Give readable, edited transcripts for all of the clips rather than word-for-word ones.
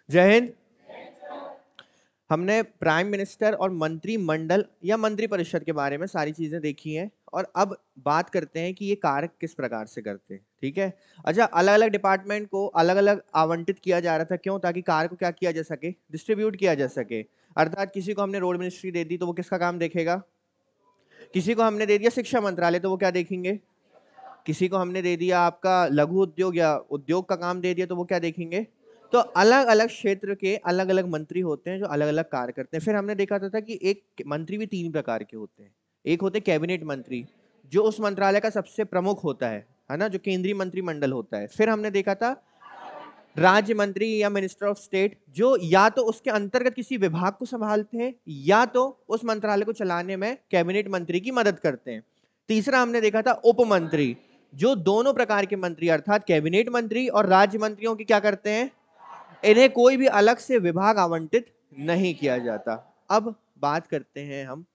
जय हिंद। हमने prime minister और मंत्रिमंडल या मंत्रिपरिषद के बारे में सारी चीजें देखी हैं और अब बात करते हैं कि ये कार्य किस प्रकार से करते हैं। ठीक है। अच्छा, अलग अलग डिपार्टमेंट को अलग अलग आवंटित किया जा रहा था, क्यों? ताकि कार्य को क्या किया जा सके, डिस्ट्रीब्यूट किया जा सके। अर्थात किसी को हमने रोड मिनिस्ट्री दे दी तो वो किसका काम देखेगा? किसी को हमने दे दिया शिक्षा मंत्रालय तो वो क्या देखेंगे? किसी को हमने दे दिया आपका लघु उद्योग या उद्योग का काम दे दिया तो वो क्या देखेंगे? तो अलग अलग क्षेत्र के अलग अलग मंत्री होते हैं जो अलग अलग कार्य करते हैं। फिर हमने देखा था कि एक मंत्री भी तीन प्रकार के होते हैं। एक होते कैबिनेट मंत्री, जो उस मंत्रालय का सबसे प्रमुख होता है ना, जो केंद्रीय मंत्रिमंडल होता है। फिर हमने देखा था राज्य मंत्री या मिनिस्टर ऑफ स्टेट, जो या तो उसके अंतर्गत किसी विभाग को संभालते हैं या तो उस मंत्रालय को चलाने में कैबिनेट मंत्री की मदद करते हैं। तीसरा हमने देखा था उप मंत्री, जो दोनों प्रकार के मंत्री अर्थात कैबिनेट मंत्री और राज्य मंत्रियों की क्या करते हैं, इन्हें कोई भी अलग से विभाग आवंटित नहीं किया जाता। अब बात करते हैं हम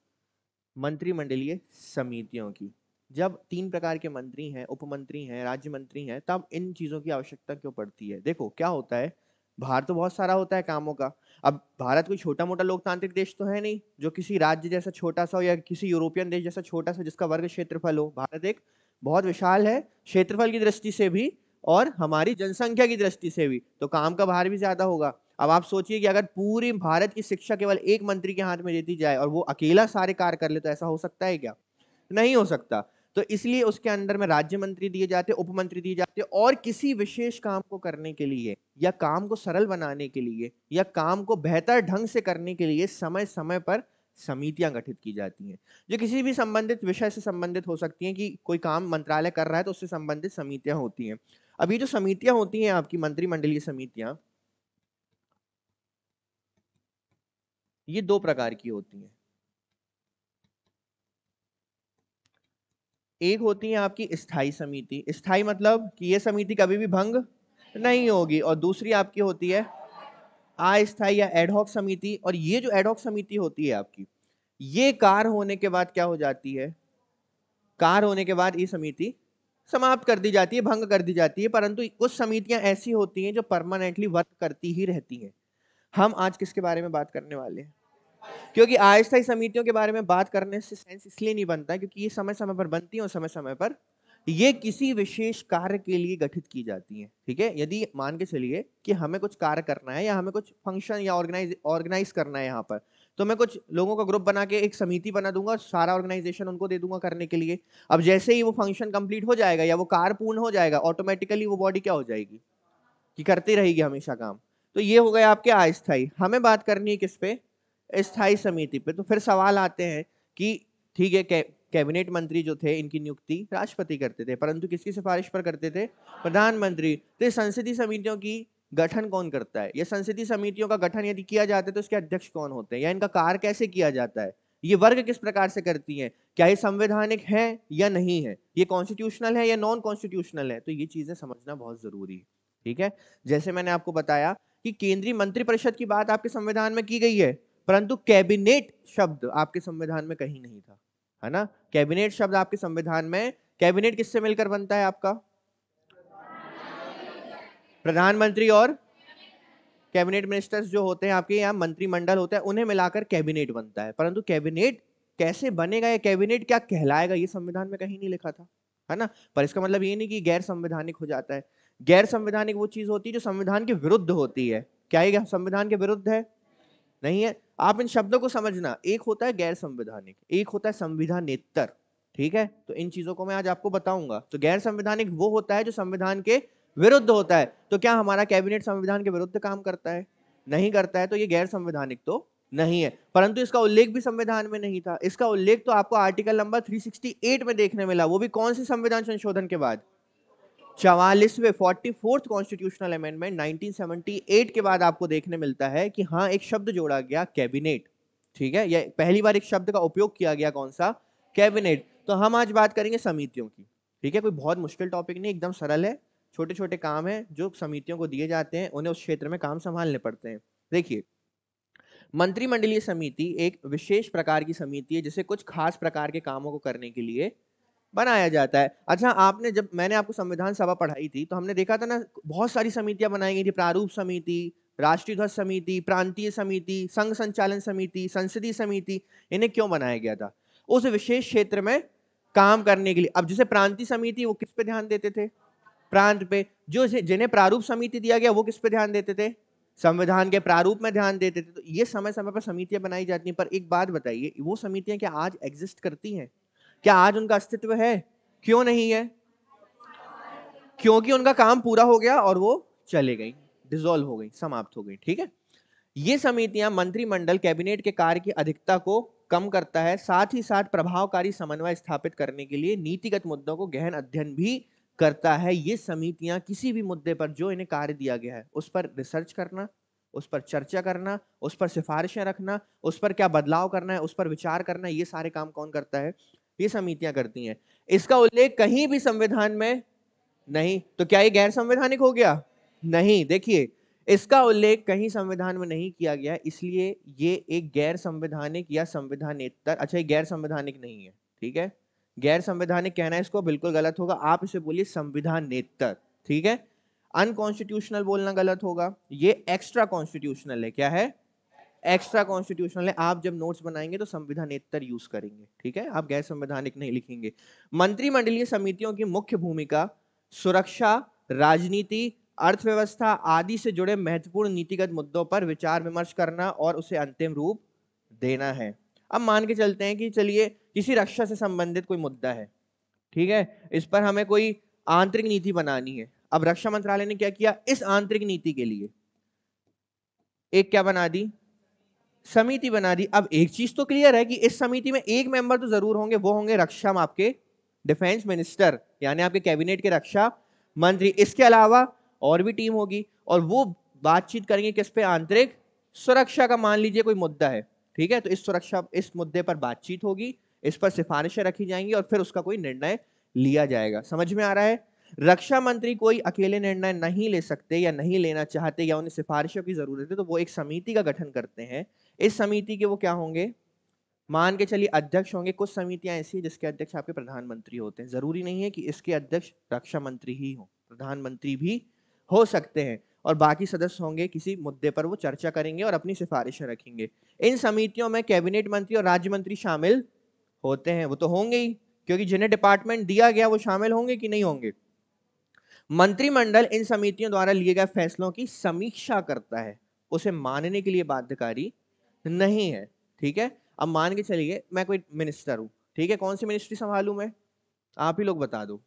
मंत्रिमंडलीय समितियों की। जब तीन प्रकार के मंत्री हैं, उपमंत्री हैं, राज्य मंत्री हैं, तब इन चीजों की आवश्यकता क्यों पड़ती है? देखो क्या होता है, भार तो बहुत सारा होता है कामों का। अब भारत कोई छोटा मोटा लोकतांत्रिक देश तो है नहीं जो किसी राज्य जैसा छोटा सा हो या किसी यूरोपियन देश जैसा छोटा सा जिसका वर्ग क्षेत्रफल हो। भारत एक बहुत विशाल है क्षेत्रफल की दृष्टि से भी और हमारी जनसंख्या की दृष्टि से भी, तो काम का भार भी ज्यादा होगा। अब आप सोचिए कि अगर पूरी भारत की शिक्षा केवल एक मंत्री के हाथ में देती जाए और वो अकेला सारे कार्य कर ले, तो ऐसा हो सकता है क्या? नहीं हो सकता। तो इसलिए उसके अंदर में राज्य मंत्री दिए जाते, उप मंत्री दिए जाते, और किसी विशेष काम को करने के लिए या काम को सरल बनाने के लिए या काम को बेहतर ढंग से करने के लिए समय समय पर समितियां गठित की जाती हैं, जो किसी भी संबंधित विषय से संबंधित हो सकती हैं। कि कोई काम मंत्रालय कर रहा है तो उससे संबंधित समितियां होती हैं। अब ये जो समितियां होती हैं आपकी मंत्रिमंडलीय समितियां, ये दो प्रकार की होती हैं। एक होती है आपकी स्थायी समिति, स्थायी मतलब कि ये समिति कभी भी भंग नहीं होगी, और दूसरी आपकी होती है अस्थायी या एडहॉक समिति। और ये जो एडहॉक समिति होती है आपकी, ये कार्य होने के बाद क्या हो जाती है, कार्य होने के बाद ये समिति समाप्त कर दी जाती है, भंग कर दी जाती है। परंतु कुछ समितियां ऐसी होती हैं जो परमानेंटली वर्क करती ही रहती हैं। हम आज किसके बारे में बात करने वाले हैं? क्योंकि अस्थायी समितियों के बारे में बात करने से सेंस इसलिए नहीं बनता क्योंकि ये समय समय पर बनती है और समय समय पर ये किसी विशेष कार्य के लिए गठित की जाती है। ठीक है, यदि मान के चलिए कि हमें कुछ कार्य करना है या हमें कुछ फंक्शन या ऑर्गेनाइज करना है यहाँ पर, तो मैं कुछ लोगों का ग्रुप बना के एक समिति बना दूंगा, सारा ऑर्गेनाइजेशन उनको दे दूंगा करने के लिए। अब जैसे ही वो फंक्शन कंप्लीट हो जाएगा या वो कार्य पूर्ण हो जाएगा, ऑटोमेटिकली वो बॉडी क्या हो जाएगी कि करती रहेगी हमेशा काम। तो ये हो गया आपके अस्थायी। हमें बात करनी है किस पे? स्थायी समिति पे। तो फिर सवाल आते हैं कि ठीक है, कैबिनेट मंत्री जो थे इनकी नियुक्ति राष्ट्रपति करते थे, परंतु किसकी सिफारिश पर करते थे? प्रधानमंत्री। तो संसदीय समितियों की गठन कौन करता है? ये संसदीय समितियों का गठन यदि किया जाता है तो इसके अध्यक्ष कौन होते हैं या इनका कार्य कैसे किया जाता है? ये वर्ग किस प्रकार से करती हैं? क्या ये संवैधानिक है या नहीं है? ये कॉन्स्टिट्यूशनल है या नॉन कॉन्स्टिट्यूशनल है? तो ये चीजें समझना बहुत जरूरी है। ठीक है। जैसे मैंने आपको बताया कि केंद्रीय मंत्रिपरिषद की बात आपके संविधान में की गई है, परंतु कैबिनेट शब्द आपके संविधान में कहीं नहीं था, है ना। कैबिनेट शब्द आपके संविधान में, कैबिनेट किससे मिलकर बनता है आपका? प्रधानमंत्री और कैबिनेट मिनिस्टर्स जो होते हैं आपके यहाँ, मंत्रिमंडल होता है, उन्हें मिलाकर कैबिनेट बनता है। परंतु कैबिनेट कैसे बनेगा या कैबिनेट क्या कहलाएगा, ये संविधान में कहीं नहीं लिखा था, है ना। पर इसका मतलब ये नहीं कि गैर संवैधानिक हो जाता है। गैर संवैधानिक वो चीज होती है जो संविधान के विरुद्ध होती है। क्या ये संविधान के विरुद्ध है? नहीं है। आप इन शब्दों को समझना, एक होता है गैर संवैधानिक, एक होता है संविधानेतर। ठीक है, तो इन चीजों को मैं आज आपको बताऊंगा। तो गैर संवैधानिक वो होता है जो संविधान के विरुद्ध होता है। तो क्या हमारा कैबिनेट संविधान के विरुद्ध काम करता है? नहीं करता है, तो ये गैर संवैधानिक तो नहीं है। परंतु इसका उल्लेख भी संविधान में नहीं था। इसका उल्लेख तो आपको आर्टिकल नंबर 368 में देखने मिला, वो भी कौन से संविधान संशोधन के बाद? 44वें 44th कॉन्स्टिट्यूशनल अमेंडमेंट 1978 के बाद आपको देखने मिलता है कि हाँ, एक शब्द जोड़ा गया, कैबिनेट। ठीक है, यह पहली बार एक शब्द का उपयोग किया गया, कौन सा? कैबिनेट। तो हम आज बात करेंगे समितियों की। ठीक है, कोई बहुत मुश्किल टॉपिक नहीं, एकदम सरल है। छोटे छोटे काम है जो समितियों को दिए जाते हैं, उन्हें उस क्षेत्र में काम संभालने पड़ते हैं। देखिए, मंत्रिमंडलीय समिति एक विशेष प्रकार की समिति है जिसे कुछ खास प्रकार के कामों को करने के लिए बनाया जाता है। अच्छा, आपने जब मैंने आपको संविधान सभा पढ़ाई थी तो हमने देखा था ना, बहुत सारी समितियां बनाई गई थी। प्रारूप समिति, राष्ट्रीय ध्वज समिति, प्रांतीय समिति, संघ संचालन समिति, संसदीय समिति, इन्हें क्यों बनाया गया था? उस विशेष क्षेत्र में काम करने के लिए। अब जैसे प्रांतीय समिति, वो किस पे ध्यान देते थे? प्रांत पे। जो जिन्हें प्रारूप समिति दिया गया, वो किस पे ध्यान देते थे? संविधान के प्रारूप में ध्यान देते थे। तो ये समय समय पर समितियां बनाई जाती हैं। पर एक बात बताइए, वो समितियां क्या आज एग्जिस्ट करती हैं? क्या आज उनका अस्तित्व है? क्यों नहीं है? क्योंकि उनका काम पूरा हो गया और वो चले गई, डिसॉल्व हो गई, समाप्त हो गई। ठीक है। ये समितियां मंत्रिमंडल कैबिनेट के कार्य की अधिकता को कम करता है, साथ ही साथ प्रभावकारी समन्वय स्थापित करने के लिए नीतिगत मुद्दों को गहन अध्ययन भी करता है। ये समितियां किसी भी मुद्दे पर जो इन्हें कार्य दिया गया है उस पर रिसर्च करना, उस पर चर्चा करना, उस पर सिफारिशें रखना, उस पर क्या बदलाव करना है उस पर विचार करना, ये सारे काम कौन करता है? ये समितियां करती हैं। इसका उल्लेख कहीं भी संविधान में नहीं। तो क्या ये गैर संवैधानिक हो गया? नहीं। देखिए, इसका उल्लेख कहीं संविधान में नहीं किया गया, इसलिए ये एक गैर संवैधानिक या संविधानेतर, अच्छा ये गैर संवैधानिक नहीं है। ठीक है, गैर संवैधानिक कहना है इसको बिल्कुल गलत होगा। आप इसे बोलिए संविधानेतर। ठीक है, अनकॉन्स्टिट्यूशनल बोलना गलत होगा। ये एक्स्ट्रा कॉन्स्टिट्यूशनल है। क्या है? एक्स्ट्रा कॉन्स्टिट्यूशनल है। आप जब नोट्स बनाएंगे तो संविधानेतर यूज करेंगे। ठीक है, आप गैर संवैधानिक नहीं लिखेंगे। मंत्रिमंडलीय समितियों की मुख्य भूमिका सुरक्षा, राजनीति, अर्थव्यवस्था आदि से जुड़े महत्वपूर्ण नीतिगत मुद्दों पर विचार विमर्श करना और उसे अंतिम रूप देना है। अब मान के चलते हैं कि चलिए किसी रक्षा से संबंधित कोई मुद्दा है, ठीक है, इस पर हमें कोई आंतरिक नीति बनानी है। अब रक्षा मंत्रालय ने क्या किया? इस आंतरिक नीति के लिए एक क्या बना दी? समिति बना दी। अब एक चीज तो क्लियर है कि इस समिति में एक मेंबर तो जरूर होंगे, वो होंगे रक्षा में आपके डिफेंस मिनिस्टर, यानी आपके कैबिनेट के रक्षा मंत्री। इसके अलावा और भी टीम होगी और वो बातचीत करेंगे किस पे? आंतरिक सुरक्षा का। मान लीजिए कोई मुद्दा है, ठीक है, तो इस मुद्दे पर बातचीत होगी, इस पर सिफारिशें रखी जाएंगी और फिर उसका कोई निर्णय लिया जाएगा। समझ में आ रहा है? रक्षा मंत्री कोई अकेले निर्णय नहीं ले सकते या नहीं लेना चाहते या उन्हें सिफारिशों की जरूरत है तो वो एक समिति का गठन करते हैं। इस समिति के वो क्या होंगे? मान के चलिए अध्यक्ष होंगे। कुछ समितियां ऐसी है जिसके अध्यक्ष आपके प्रधानमंत्री होते हैं। जरूरी नहीं है कि इसके अध्यक्ष रक्षा मंत्री ही हो, प्रधानमंत्री भी हो सकते हैं। और बाकी सदस्य होंगे, किसी मुद्दे पर वो चर्चा करेंगे और अपनी सिफारिशें रखेंगे। इन समितियों में कैबिनेट मंत्री और राज्य मंत्री शामिल होते हैं। वो तो होंगे ही, क्योंकि जिन्हें डिपार्टमेंट दिया गया वो शामिल होंगे कि नहीं होंगे? मंत्रिमंडल इन समितियों द्वारा लिए गए फैसलों की समीक्षा करता है, उसे मानने के लिए बाध्यकारी नहीं है। ठीक है, अब मान के चलिए मैं कोई मिनिस्टर हूं, ठीक है, कौन सी मिनिस्ट्री संभालूं मैं? आप ही लोग बता दो।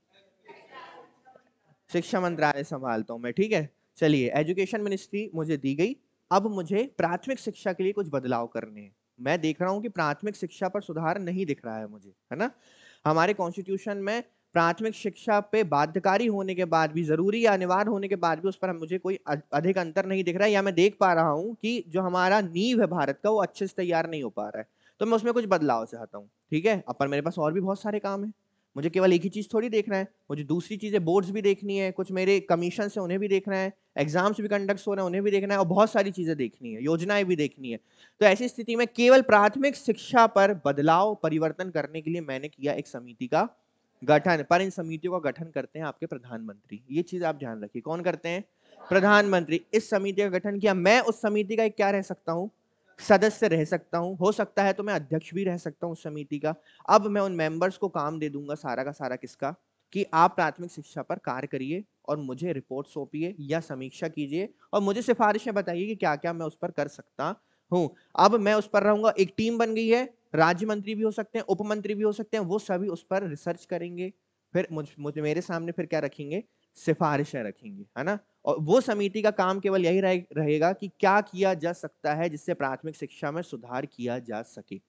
शिक्षा मंत्रालय संभालता हूं मैं। ठीक है, चलिए एजुकेशन मिनिस्ट्री मुझे दी गई। अब मुझे प्राथमिक शिक्षा के लिए कुछ बदलाव करने हैं। मैं देख रहा हूं कि प्राथमिक शिक्षा पर सुधार नहीं दिख रहा है मुझे, है ना? हमारे कॉन्स्टिट्यूशन में प्राथमिक शिक्षा पे बाध्यकारी होने के बाद भी, जरूरी या अनिवार्य होने के बाद भी उस पर मुझे कोई अधिक अंतर नहीं दिख रहा है, या मैं देख पा रहा हूं कि जो हमारा नींव है भारत का वो अच्छे से तैयार नहीं हो पा रहा है। तो मैं उसमें कुछ बदलाव चाहता हूँ। ठीक है, अपन मेरे पास और भी बहुत सारे काम है, मुझे केवल एक ही चीज थोड़ी देखना है, मुझे दूसरी चीजें, बोर्ड्स भी देखनी है, कुछ मेरे कमीशन से उन्हें भी देखना है, एग्जाम्स भी कंडक्ट हो रहे हैं उन्हें भी देखना है, और बहुत सारी चीजें देखनी है, योजनाएं भी देखनी है। तो ऐसी स्थिति में केवल प्राथमिक शिक्षा पर बदलाव परिवर्तन करने के लिए मैंने किया एक समिति का गठन। पर इन समितियों का गठन करते हैं आपके प्रधानमंत्री। ये चीज आप ध्यान रखिए, कौन करते हैं? प्रधानमंत्री। इस समिति का गठन किया। मैं उस समिति का एक क्या रह सकता हूँ? सदस्य रह सकता हूं, हो सकता है तो मैं अध्यक्ष भी रह सकता हूं उस समिति का। अब मैं उन मेंबर्स को काम दे दूंगा सारा का सारा, किसका? कि आप प्राथमिक शिक्षा पर कार्य करिए और मुझे रिपोर्ट सौंपिए या समीक्षा कीजिए और मुझे सिफारिशें बताइए कि क्या क्या मैं उस पर कर सकता हूं। अब मैं उस पर रहूंगा। एक टीम बन गई है, राज्य मंत्री भी हो सकते हैं, उप मंत्री भी हो सकते हैं, वो सभी उस पर रिसर्च करेंगे, फिर मुझे मेरे सामने फिर क्या रखेंगे? सिफारिशें रखेंगे, है ना? और वो समिति का काम केवल यही रहेगा कि क्या किया जा सकता है जिससे प्राथमिक शिक्षा में सुधार किया जा सके।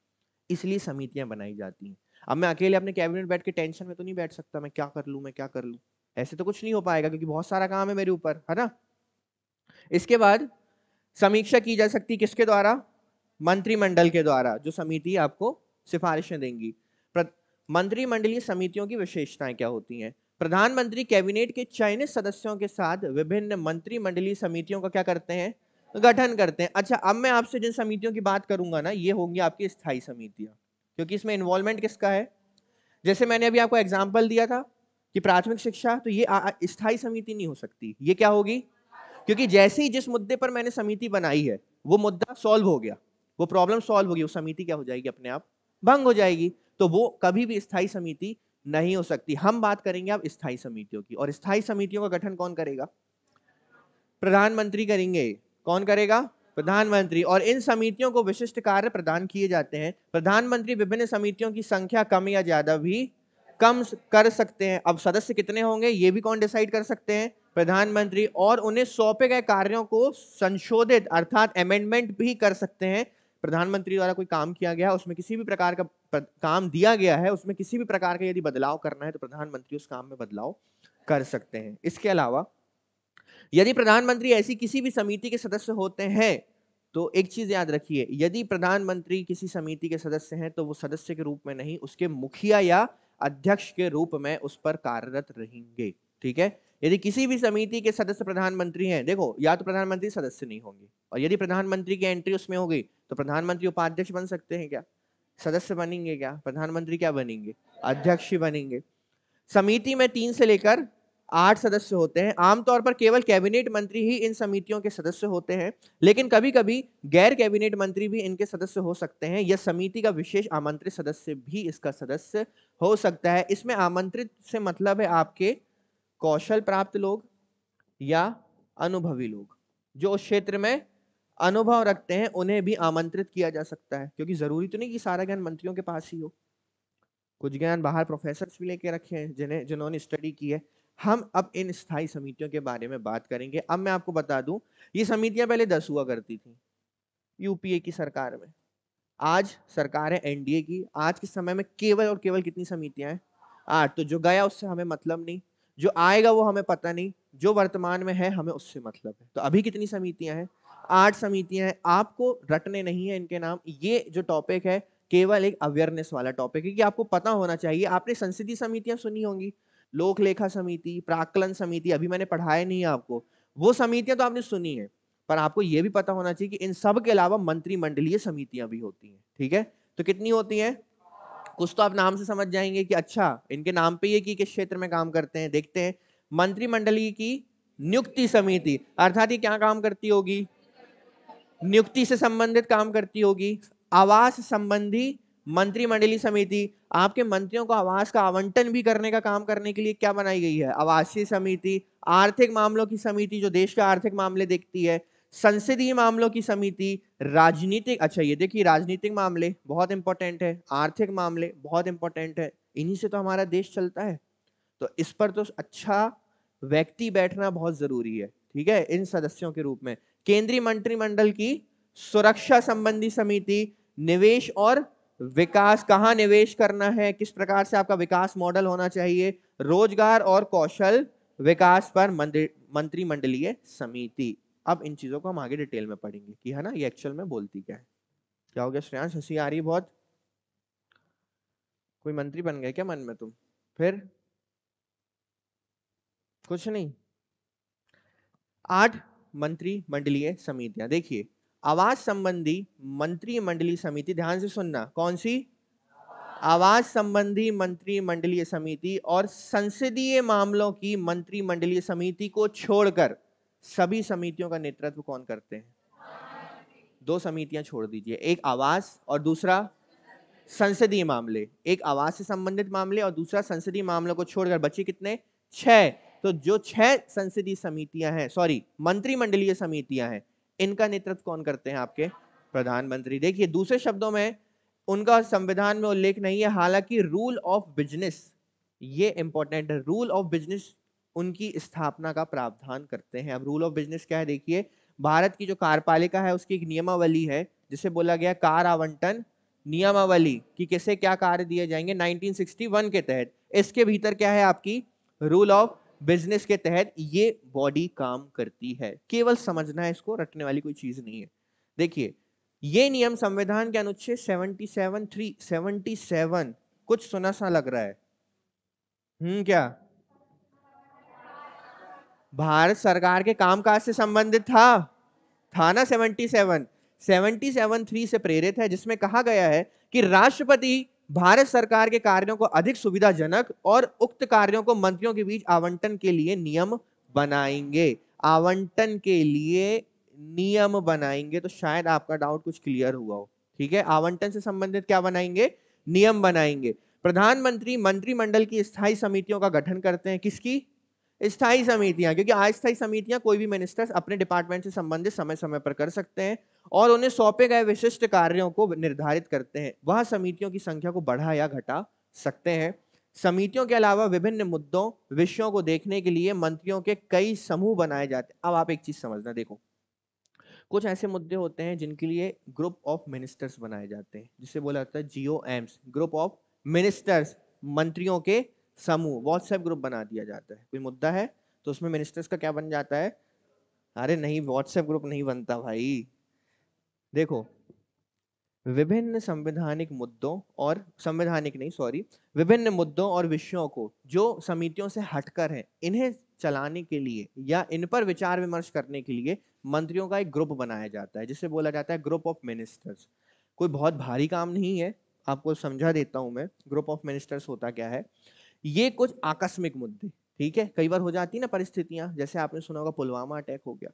इसलिए समितियां बनाई जाती हैं। अब मैं अकेले अपने कैबिनेट बैठ के टेंशन में तो नहीं बैठ सकता, मैं क्या कर लूं, मैं क्या कर लूं, ऐसे तो कुछ नहीं हो पाएगा क्योंकि बहुत सारा काम है मेरे ऊपर, है ना? इसके बाद समीक्षा की जा सकती किसके द्वारा? मंत्रिमंडल के द्वारा, जो समिति आपको सिफारिशें देंगी। मंत्रिमंडलीय समितियों की विशेषताएं क्या होती हैं? प्रधानमंत्री कैबिनेट के चयनित सदस्यों के साथ विभिन्न मंत्रिमंडलीय समितियों का क्या करते हैं? गठन करते हैं। अच्छा, अब मैं आपसे जिन समितियों की बात करूंगा ना, ये होंगी आपकी स्थायी समितियां, क्योंकि इसमें इन्वॉल्वमेंट किसका है? जैसे मैंने अभी आपको एग्जाम्पल दिया था कि प्राथमिक शिक्षा, तो ये स्थायी समिति नहीं हो सकती, ये क्या होगी? क्योंकि जैसे ही जिस मुद्दे पर मैंने समिति बनाई है वो मुद्दा सॉल्व हो गया, वो प्रॉब्लम सॉल्व हो गई, वो समिति क्या हो जाएगी, अपने आप भंग हो जाएगी। तो वो कभी भी स्थायी समिति नहीं हो सकती। हम बात करेंगे अब स्थायी समितियों की, और स्थायी समितियों का गठन कौन करेगा? प्रधानमंत्री करेंगे। कौन करेगा? प्रधानमंत्री। और इन समितियों को विशिष्ट कार्य प्रदान किए जाते हैं। प्रधानमंत्री विभिन्न समितियों की संख्या कम या ज्यादा भी कम कर सकते हैं। अब सदस्य कितने होंगे ये भी कौन डिसाइड कर सकते हैं? प्रधानमंत्री। और उन्हें सौंपे गए कार्यों को संशोधित अर्थात अमेंडमेंट भी कर सकते हैं। प्रधानमंत्री द्वारा कोई काम किया गया, उसमें किसी भी प्रकार का काम दिया गया है, उसमें किसी भी प्रकार का यदि बदलाव करना है तो प्रधानमंत्री उस काम में बदलाव कर सकते हैं। इसके अलावा यदि प्रधानमंत्री ऐसी किसी भी समिति के सदस्य होते हैं तो एक चीज याद रखिए, यदि प्रधानमंत्री किसी समिति के सदस्य हैं तो वो सदस्य के रूप में नहीं, उसके मुखिया या अध्यक्ष के रूप में उस पर कार्यरत रहेंगे। ठीक है? यदि किसी भी समिति के सदस्य प्रधानमंत्री हैं, देखो या तो प्रधानमंत्री सदस्य नहीं होंगे, और यदि प्रधानमंत्री की एंट्री उसमें हो गई तो प्रधानमंत्री उपाध्यक्ष बन सकते हैं क्या? सदस्य बनेंगे क्या? प्रधानमंत्री क्या बनेंगे? अध्यक्ष ही बनेंगे। समिति में 3 से लेकर 8 सदस्य होते हैं। आमतौर पर केवल कैबिनेट मंत्री ही इन समितियों के सदस्य होते हैं, लेकिन कभी कभी गैर कैबिनेट मंत्री भी इनके सदस्य हो सकते हैं। यह समिति का विशेष आमंत्रित सदस्य भी इसका सदस्य हो सकता है। इसमें आमंत्रित से मतलब है आपके कौशल प्राप्त लोग या अनुभवी लोग, जो उस क्षेत्र में अनुभव रखते हैं, उन्हें भी आमंत्रित किया जा सकता है। क्योंकि जरूरी तो नहीं कि सारा ज्ञान मंत्रियों के पास ही हो, कुछ ज्ञान बाहर प्रोफेसर्स भी लेके रखे हैं जिन्होंने स्टडी की है। हम अब इन स्थायी समितियों के बारे में बात करेंगे। अब मैं आपको बता दूं, ये समितियां पहले 10 हुआ करती थी यूपीए की सरकार में। आज सरकार है एनडीए की, आज के समय में केवल और केवल कितनी समितियां हैं? 8। तो जो गया उससे हमें मतलब नहीं, जो आएगा वो हमें पता नहीं, जो वर्तमान में है हमें उससे मतलब है। तो अभी कितनी समितियां हैं? 8 समितियां हैं। आपको रटने नहीं है इनके नाम। ये जो टॉपिक है केवल एक अवेयरनेस वाला टॉपिक है कि आपको पता होना चाहिए। आपने संसदीय समितियां सुनी होंगी, लोक लेखा समिति, प्राक्कलन समिति, अभी मैंने पढ़ाया नहीं है आपको, वो समितियां तो आपने सुनी है, पर आपको यह भी पता होना चाहिए कि इन सब के अलावा मंत्रिमंडलीय समितियां भी होती हैं। ठीक है? तो कितनी होती हैं? कुछ तो आप नाम से समझ जाएंगे कि अच्छा इनके नाम पे ये कि किस क्षेत्र में काम करते हैं। देखते हैं। मंत्रिमंडलीय की नियुक्ति समिति, अर्थात ये क्या काम करती होगी? नियुक्ति से संबंधित काम करती होगी। आवास संबंधी मंत्रिमंडलीय समिति, आपके मंत्रियों को आवास का आवंटन भी करने का काम करने के लिए क्या बनाई गई है? आवासीय समिति। आर्थिक मामलों की समिति, जो देश के आर्थिक मामले देखती है। संसदीय मामलों की समिति। राजनीतिक, अच्छा ये देखिए, राजनीतिक मामले बहुत इंपॉर्टेंट है, आर्थिक मामले बहुत इंपॉर्टेंट है, इन्हीं से तो हमारा देश चलता है। तो इस पर तो अच्छा व्यक्ति बैठना बहुत जरूरी है। ठीक है? इन सदस्यों के रूप में केंद्रीय मंत्रिमंडल की सुरक्षा संबंधी समिति। निवेश और विकास, कहां निवेश करना है, किस प्रकार से आपका विकास मॉडल होना चाहिए, रोजगार और कौशल विकास पर मंत्रिमंडलीय समिति। अब इन चीजों को हम आगे डिटेल में पढ़ेंगे कि है ना ये एक्चुअल में बोलती क्या है। क्या हो गया श्रेयांश, हंसी आ रही बहुत? कोई मंत्री बन गए क्या मन में तुम? फिर कुछ नहीं। 8 मंत्रिमंडलीय समितियां। देखिए, आवास संबंधी मंत्रिमंडलीय समिति, ध्यान से सुनना, कौन सी? आवास संबंधी मंत्रिमंडलीय समिति। और संसदीय मामलों की मंत्रिमंडलीय समिति को छोड़कर सभी समितियों का नेतृत्व कौन करते हैं? 2 समितियां छोड़ दीजिए, एक आवास और दूसरा संसदीय मामले। एक आवास से संबंधित मामले और दूसरा संसदीय मामलों को छोड़कर बचे कितने? 6। तो जो 6 संसदीय समितियां हैं, सॉरी मंत्रिमंडलीय समितियां हैं, इनका नेतृत्व कौन करते हैं? आपके प्रधानमंत्री। देखिए, दूसरे शब्दों में उनका संविधान में उल्लेख नहीं है, हालांकि रूल ऑफ बिजनेस, ये इंपॉर्टेंट है, रूल ऑफ बिजनेस उनकी स्थापना का प्रावधान करते हैं। अब रूल ऑफ बिजनेस क्या है? देखिए, भारत की जो कार्यपालिका है उसकी एक नियमावली है जिसे बोला गया कार आवंटन नियमावली, कि किसे क्या कार्य दिए जाएंगे 1961 के तहत। इसके भीतर क्या है? आपकी रूल ऑफ बिजनेस के तहत ये बॉडी काम करती है। केवल समझना है इसको, रटने वाली कोई चीज नहीं है। देखिए, ये नियम संविधान के अनुच्छेद 77 कुछ सुना सा लग रहा है। क्या भारत सरकार के कामकाज से संबंधित था ना? 77 से प्रेरित है, जिसमें कहा गया है कि राष्ट्रपति भारत सरकार के कार्यों को अधिक सुविधाजनक और उक्त कार्यों को मंत्रियों के बीच आवंटन के लिए नियम बनाएंगे। आवंटन के लिए नियम बनाएंगे। तो शायद आपका डाउट कुछ क्लियर हुआ हो। ठीक है, आवंटन से संबंधित क्या बनाएंगे? नियम बनाएंगे। प्रधानमंत्री मंत्रिमंडल की स्थायी समितियों का गठन करते हैं। किसकी? स्थायी समितियां, क्योंकि अस्थायी समितियां कोई भी मिनिस्टर्स अपने डिपार्टमेंट से संबंधित समय समय पर कर सकते हैं और उन्हें सौंपे गए विशिष्ट कार्यों को निर्धारित करते हैं। वह समितियों की संख्या को बढ़ा या घटा सकते हैं। समितियों के अलावा विभिन्न मुद्दों विषयों को देखने के लिए मंत्रियों के कई समूह बनाए जाते हैं। अब आप एक चीज समझना, देखो कुछ ऐसे मुद्दे होते हैं जिनके लिए ग्रुप ऑफ मिनिस्टर्स बनाए जाते हैं, जिसे बोला जाता है GOMs, ग्रुप ऑफ मिनिस्टर्स, मंत्रियों के समूह। व्हाट्सएप ग्रुप बना दिया जाता है, कोई मुद्दा है तो उसमें मिनिस्टर्स का क्या बन जाता है? अरे नहीं, व्हाट्सएप ग्रुप नहीं बनता भाई। देखो, विभिन्न संवैधानिक मुद्दों और संवैधानिक नहीं सॉरी विभिन्न मुद्दों और विषयों को जो समितियों से हटकर हैं, इन्हें चलाने के लिए या इन पर विचार विमर्श करने के लिए मंत्रियों का एक ग्रुप बनाया जाता है, जिसे बोला जाता है ग्रुप ऑफ मिनिस्टर्स। कोई बहुत भारी काम नहीं है, आपको समझा देता हूं मैं। ग्रुप ऑफ मिनिस्टर्स होता क्या है? ये कुछ आकस्मिक मुद्दे, ठीक है, कई बार हो जाती है ना परिस्थितियां, जैसे आपने सुना होगा पुलवामा अटैक हो गया,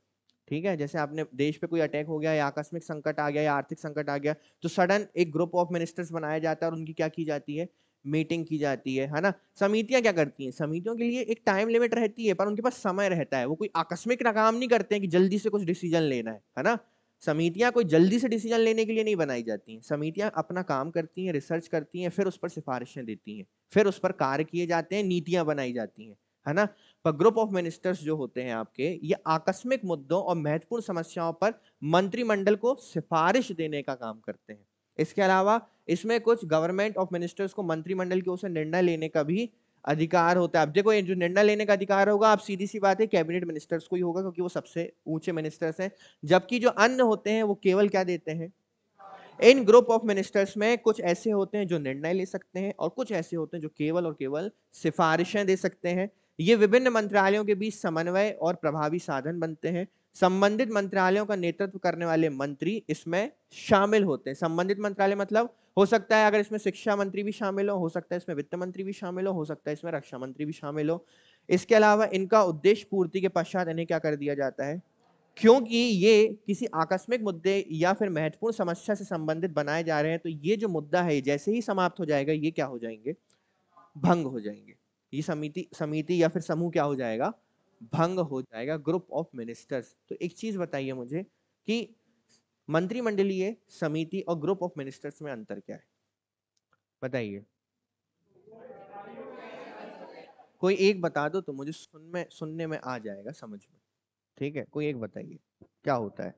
ठीक है, जैसे आपने देश पे कोई अटैक हो गया या आकस्मिक संकट आ गया या आर्थिक संकट आ गया, तो सडन एक ग्रुप ऑफ मिनिस्टर्स बनाया जाता है और उनकी क्या की जाती है? मीटिंग की जाती है ना। समितियां क्या करती हैं? समितियों के लिए एक टाइम लिमिट रहती है, पर उनके पास समय रहता है। वो कोई आकस्मिक काम नहीं करते हैं कि जल्दी से कुछ डिसीजन लेना है ना। समितियां कोई जल्दी से डिसीजन लेने के लिए नहीं बनाई जाती हैं। समितियां अपना काम करती हैं, रिसर्च करती हैं, फिर उस पर सिफारिशें देती हैं, फिर उस पर कार्य किए जाते हैं, नीतियां बनाई जाती हैं, है ना। पर ग्रुप ऑफ मिनिस्टर्स जो होते हैं आपके, ये आकस्मिक मुद्दों और महत्वपूर्ण समस्याओं पर मंत्रिमंडल को सिफारिश देने का काम करते हैं। इसके अलावा इसमें कुछ गवर्नमेंट ऑफ मिनिस्टर्स को मंत्रिमंडल की ओर से निर्णय लेने का भी अधिकार होता है। अब देखो, ये जो निर्णय लेने का अधिकार होगा, आप सीधी सी बात है कैबिनेट मिनिस्टर्स को ही होगा, क्योंकि वो सबसे ऊंचे मिनिस्टर्स हैं। जबकि जो अन्य होते हैं वो केवल क्या देते हैं? इन ग्रुप ऑफ मिनिस्टर्स में कुछ ऐसे होते हैं जो निर्णय ले सकते हैं और कुछ ऐसे होते हैं जो केवल और केवल सिफारिशें दे सकते हैं। ये विभिन्न मंत्रालयों के बीच समन्वय और प्रभावी साधन बनते हैं। संबंधित मंत्रालयों का नेतृत्व करने वाले मंत्री इसमें शामिल होते हैं। संबंधित मंत्रालय मतलब हो सकता है अगर इसमें शिक्षा मंत्री भी शामिल हो सकता है इसमें वित्त मंत्री भी शामिल हो सकता है इसमें रक्षा मंत्री भी शामिल हो। इसके अलावा इनका उद्देश्य पूर्ति के पश्चात इन्हें क्या कर दिया जाता है? क्योंकि ये किसी आकस्मिक मुद्दे या फिर महत्वपूर्ण समस्या से संबंधित बनाए जा रहे हैं, तो ये जो मुद्दा है जैसे ही समाप्त हो जाएगा, ये क्या हो जाएंगे? भंग हो जाएंगे। ये समिति समिति या फिर समूह क्या हो जाएगा? भंग हो जाएगा। Group of ministers. तो एक चीज बताइए मुझे कि मंत्रिमंडलीय समिति और ग्रुप ऑफ मिनिस्टर्स में अंतर क्या है? बताइए, कोई एक बता दो तो मुझे सुनने में आ जाएगा, समझ में। ठीक है, कोई एक बताइए क्या होता है?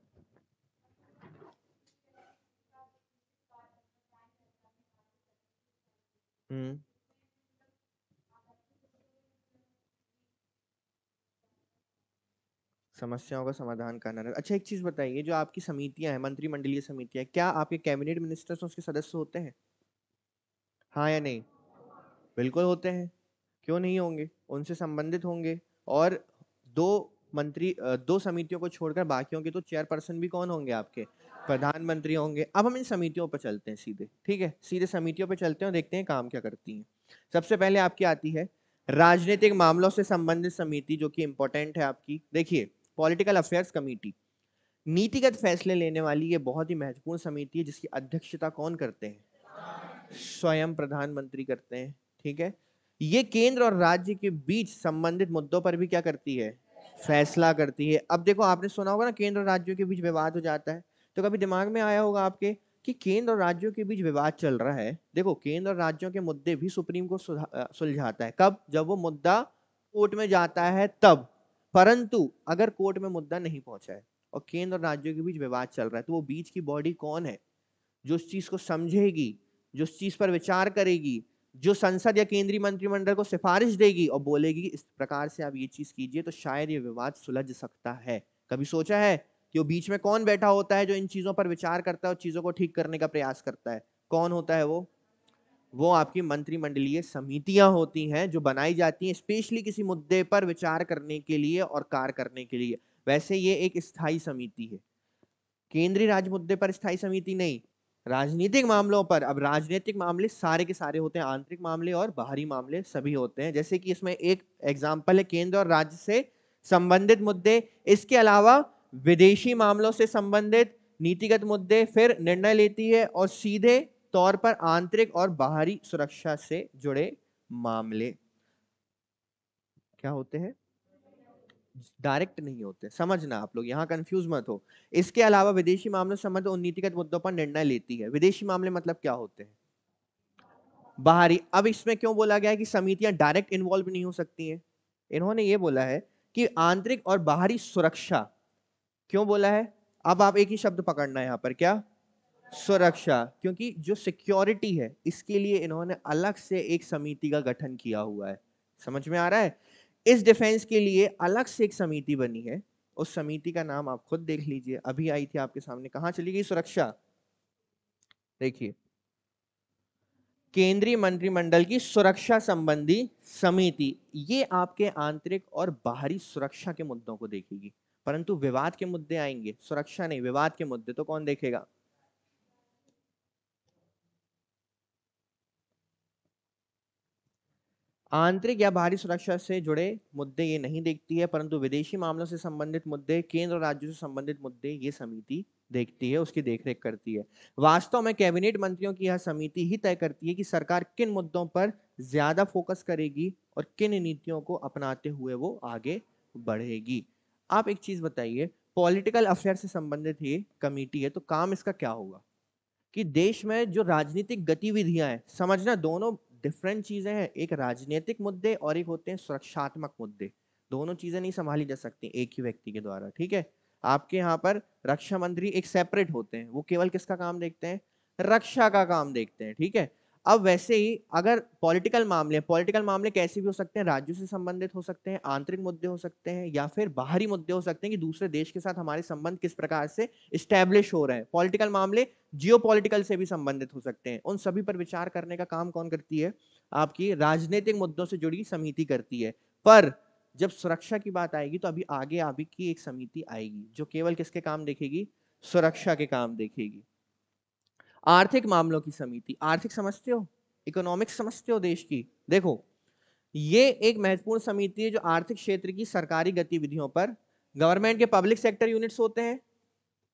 हम्म समस्याओं का समाधान करना रहता। अच्छा, एक चीज बताइए, जो आपकी समितियां हैं, मंत्रिमंडलीय समितियां, क्या आपके कैबिनेट मिनिस्टर्स उसके सदस्य होते हैं? हाँ या नहीं? बिल्कुल होते हैं। क्यों नहीं होंगे? उनसे संबंधित होंगे। और दो दो समितियों को छोड़कर बाकियों के तो चेयरपर्सन भी कौन होंगे आपके? प्रधानमंत्री होंगे। अब हम इन समितियों पर चलते हैं सीधे, ठीक है, सीधे समितियों पर चलते हैं और देखते हैं काम क्या करती हैं। सबसे पहले आपकी आती है राजनीतिक मामलों से संबंधित समिति, जो कि इंपॉर्टेंट है आपकी। देखिए, पॉलिटिकल अफेयर्स कमेटी, नीतिगत फैसले लेने वाली ये बहुत ही महत्वपूर्ण समिति है, जिसकी अध्यक्षता कौन करते हैं? स्वयं प्रधानमंत्री करते हैं। ठीक है, ये केंद्र और राज्य के बीच संबंधित मुद्दों पर भी क्या करती है? फैसला करती है। अब देखो, आपने सुना होगा ना, केंद्र और राज्यों के बीच विवाद हो जाता है, तो कभी दिमाग में आया होगा आपके कि केंद्र और राज्यों के बीच विवाद चल रहा है। देखो, केंद्र और राज्यों के मुद्दे भी सुप्रीम कोर्ट सुलझाता है। कब? जब वो मुद्दा कोर्ट में जाता है तब। परंतु अगर कोर्ट में मुद्दा नहीं पहुंचा है और केंद्र और राज्यों के बीच विवाद चल रहा है, तो वो बीच की बॉडी कौन है जो उस चीज को समझेगी, जो उस चीज पर विचार करेगी, जो संसद या केंद्रीय मंत्रिमंडल को सिफारिश देगी और बोलेगी कि इस प्रकार से आप ये चीज कीजिए, तो शायद ये विवाद सुलझ सकता है। कभी सोचा है कि वो बीच में कौन बैठा होता है जो इन चीजों पर विचार करता है और चीजों को ठीक करने का प्रयास करता है? कौन होता है वो आपकी मंत्रिमंडलीय समितियां होती हैं, जो बनाई जाती हैं स्पेशली किसी मुद्दे पर विचार करने के लिए और कार्य करने के लिए। वैसे ये एक स्थायी समिति है, केंद्रीय राज्य मुद्दे पर स्थायी समिति नहीं, राजनीतिक मामलों पर। अब राजनीतिक मामले सारे के सारे होते हैं, आंतरिक मामले और बाहरी मामले सभी होते हैं। जैसे कि इसमें एक एग्जांपल है केंद्र और राज्य से संबंधित मुद्दे, इसके अलावा विदेशी मामलों से संबंधित नीतिगत मुद्दे, फिर निर्णय लेती है, और सीधे तौर पर आंतरिक और बाहरी सुरक्षा से जुड़े मामले क्या होते हैं, डायरेक्ट नहीं होते। समझना आप लोग, यहां कंफ्यूज मत हो। इसके अलावा विदेशी मामलों से संबंधित उन नीतिगत मुद्दों पर निर्णय लेती है। विदेशी मामले मतलब क्या होते हैं, बाहरी। अब इसमें क्यों बोला गया है कि समितियां डायरेक्ट इन्वॉल्व नहीं हो सकती हैं, इन्होंने ये बोला है कि आंतरिक और बाहरी सुरक्षा। क्यों बोला है, अब आप एक ही शब्द पकड़ना है यहां पर, क्या, सुरक्षा। क्योंकि जो सिक्योरिटी है इसके लिए इन्होंने अलग से एक समिति का गठन किया हुआ है। समझ में आ रहा है, इस डिफेंस के लिए अलग से एक समिति बनी है। उस समिति का नाम आप खुद देख लीजिए, अभी आई थी आपके सामने, कहां चली गई सुरक्षा, देखिए, केंद्रीय मंत्रिमंडल की सुरक्षा संबंधी समिति। ये आपके आंतरिक और बाहरी सुरक्षा के मुद्दों को देखेगी, परंतु विवाद के मुद्दे आएंगे, सुरक्षा नहीं, विवाद के मुद्दे तो कौन देखेगा, आंतरिक या बाहरी सुरक्षा से जुड़े मुद्दे ये नहीं देखती है, परंतु विदेशी मामलों से संबंधित मुद्दे, केंद्र और राज्यों से संबंधित मुद्दे ये समिति देखती है, उसकी देखरेख करती है। वास्तव में कैबिनेट मंत्रियों की यह समिति ही तय करती है कि सरकार किन मुद्दों पर ज्यादा फोकस करेगी और किन नीतियों को अपनाते हुए वो आगे बढ़ेगी। आप एक चीज बताइए, पॉलिटिकल अफेयर से संबंधित ये कमेटी है, तो काम इसका क्या होगा कि देश में जो राजनीतिक गतिविधियां हैं, समझना दोनों डिफरेंट चीजें हैं, एक राजनीतिक मुद्दे और एक होते हैं सुरक्षात्मक मुद्दे। दोनों चीजें नहीं संभाली जा सकती एक ही व्यक्ति के द्वारा, ठीक है। आपके यहाँ पर रक्षा मंत्री एक सेपरेट होते हैं, वो केवल किसका काम देखते हैं, रक्षा का काम देखते हैं, ठीक है। अब वैसे ही अगर पॉलिटिकल मामले कैसे भी हो सकते हैं, राज्यों से संबंधित हो सकते हैं, आंतरिक मुद्दे हो सकते हैं, या फिर बाहरी मुद्दे हो सकते हैं कि दूसरे देश के साथ हमारे संबंध किस प्रकार से स्टैब्लिश हो रहे हैं। पॉलिटिकल मामले जियोपॉलिटिकल से भी संबंधित हो सकते हैं, उन सभी पर विचार करने का काम कौन करती है, आपकी राजनीतिक मुद्दों से जुड़ी समिति करती है। पर जब सुरक्षा की बात आएगी तो अभी आगे अभी की एक समिति आएगी जो केवल किसके काम देखेगी, सुरक्षा के काम देखेगी। आर्थिक मामलों की समिति, आर्थिक समझते हो, इकोनॉमिक्स समझते हो देश की, देखो ये एक महत्वपूर्ण समिति है जो आर्थिक क्षेत्र की सरकारी गतिविधियों पर, गवर्नमेंट के पब्लिक सेक्टर यूनिट्स होते हैं,